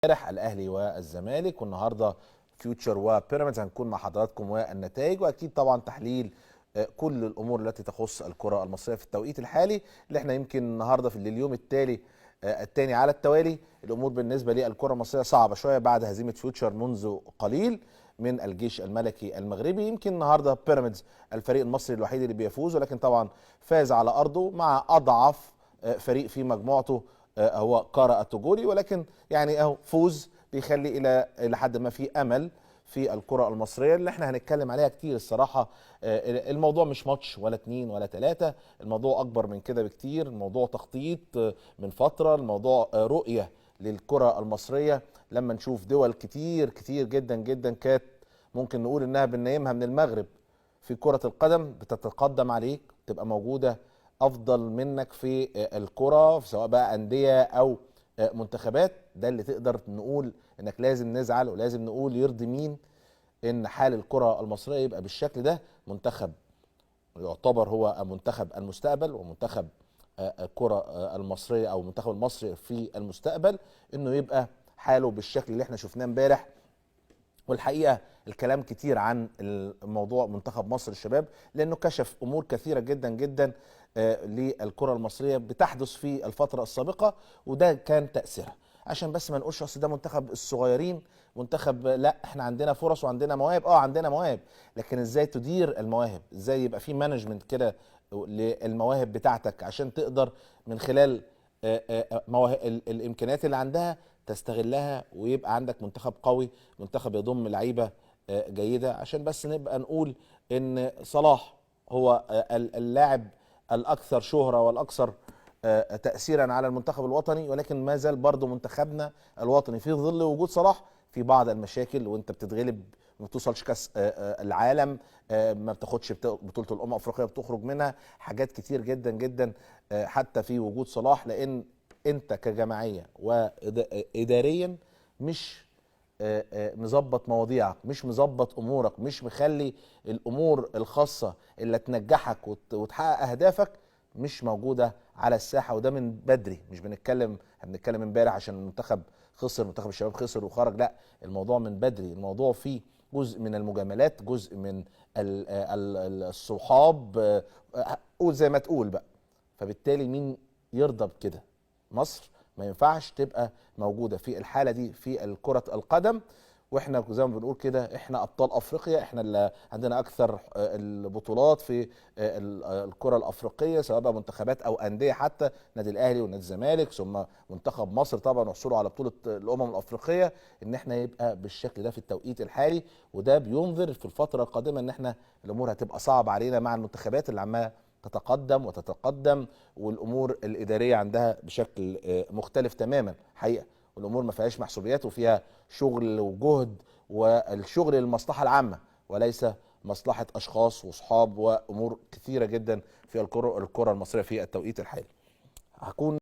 امبارح الاهلي والزمالك، والنهارده فيوتشر وبيراميدز. هنكون مع حضراتكم والنتائج، واكيد طبعا تحليل كل الامور التي تخص الكره المصريه في التوقيت الحالي اللي احنا يمكن النهارده في اليوم الثاني على التوالي. الامور بالنسبه للكره المصريه صعبه شويه بعد هزيمه فيوتشر منذ قليل من الجيش الملكي المغربي. يمكن النهارده بيراميدز الفريق المصري الوحيد اللي بيفوز، ولكن طبعا فاز على ارضه مع اضعف فريق في مجموعته هو كارا التجولي، ولكن يعني اهو فوز بيخلي الى حد ما في امل في الكره المصريه اللي احنا هنتكلم عليها كتير الصراحه. الموضوع مش ماتش ولا اتنين ولا تلاته، الموضوع اكبر من كده بكتير. الموضوع تخطيط من فتره، الموضوع رؤيه للكره المصريه. لما نشوف دول كتير كتير جدا جدا كانت ممكن نقول انها بننيمها من المغرب في كره القدم بتتقدم عليك، تبقى موجوده افضل منك في الكره، سواء بقى انديه او منتخبات. ده اللي تقدر نقول انك لازم نزعل ولازم نقول يرضي مين ان حال الكره المصريه يبقى بالشكل ده. منتخب يعتبر هو منتخب المستقبل ومنتخب الكره المصريه او المنتخب المصري في المستقبل، انه يبقى حاله بالشكل اللي احنا شفناه امبارح. والحقيقه الكلام كتير عن الموضوع منتخب مصر الشباب، لانه كشف امور كثيره جدا جدا للكره المصريه بتحدث في الفتره السابقه، وده كان تاثيرها. عشان بس ما نقولش اصل ده منتخب الصغيرين، منتخب لا، احنا عندنا فرص وعندنا مواهب. عندنا مواهب، لكن ازاي تدير المواهب، ازاي يبقى في مانجمنت كده للمواهب بتاعتك عشان تقدر من خلال الامكانيات اللي عندها تستغلها، ويبقى عندك منتخب قوي، منتخب يضم لعيبه جيده. عشان بس نبقى نقول ان صلاح هو اللاعب الاكثر شهره والاكثر تاثيرا على المنتخب الوطني، ولكن ما زال برضه منتخبنا الوطني في ظل وجود صلاح في بعض المشاكل، وانت بتتغلب ما بتوصلش كاس العالم، ما بتاخدش بطوله الامم الافريقيه، بتخرج منها حاجات كتير جدا جدا حتى في وجود صلاح. لان انت كجماعيه واداريا مش مظبط مواضيعك، مش مظبط امورك، مش مخلي الامور الخاصه اللي تنجحك وتحقق اهدافك مش موجوده على الساحه. وده من بدري، مش بنتكلم امبارح عشان المنتخب خسر، منتخب الشباب خسر وخرج، لا، الموضوع من بدري. الموضوع فيه جزء من المجاملات، جزء من الصحاب، قول زي ما تقول بقى. فبالتالي مين يرضى بكده؟ مصر ما ينفعش تبقى موجوده في الحاله دي في كره القدم. واحنا زي ما بنقول كده احنا ابطال افريقيا، احنا اللي عندنا اكثر البطولات في الكره الافريقيه، سواء بقى منتخبات او انديه، حتى نادي الاهلي ونادي الزمالك ثم منتخب مصر طبعا وحصوله على بطوله الامم الافريقيه. ان احنا يبقى بالشكل ده في التوقيت الحالي، وده بينذر في الفتره القادمه ان احنا الامور هتبقى صعبه علينا مع المنتخبات اللي عماله تتقدم وتتقدم، والامور الاداريه عندها بشكل مختلف تماما حقيقه. والامور ما فيهاش محسوبيات، وفيها شغل وجهد، والشغل للمصلحه العامه وليس مصلحه اشخاص واصحاب وامور كثيره جدا في الكره المصريه في التوقيت الحالي. هكون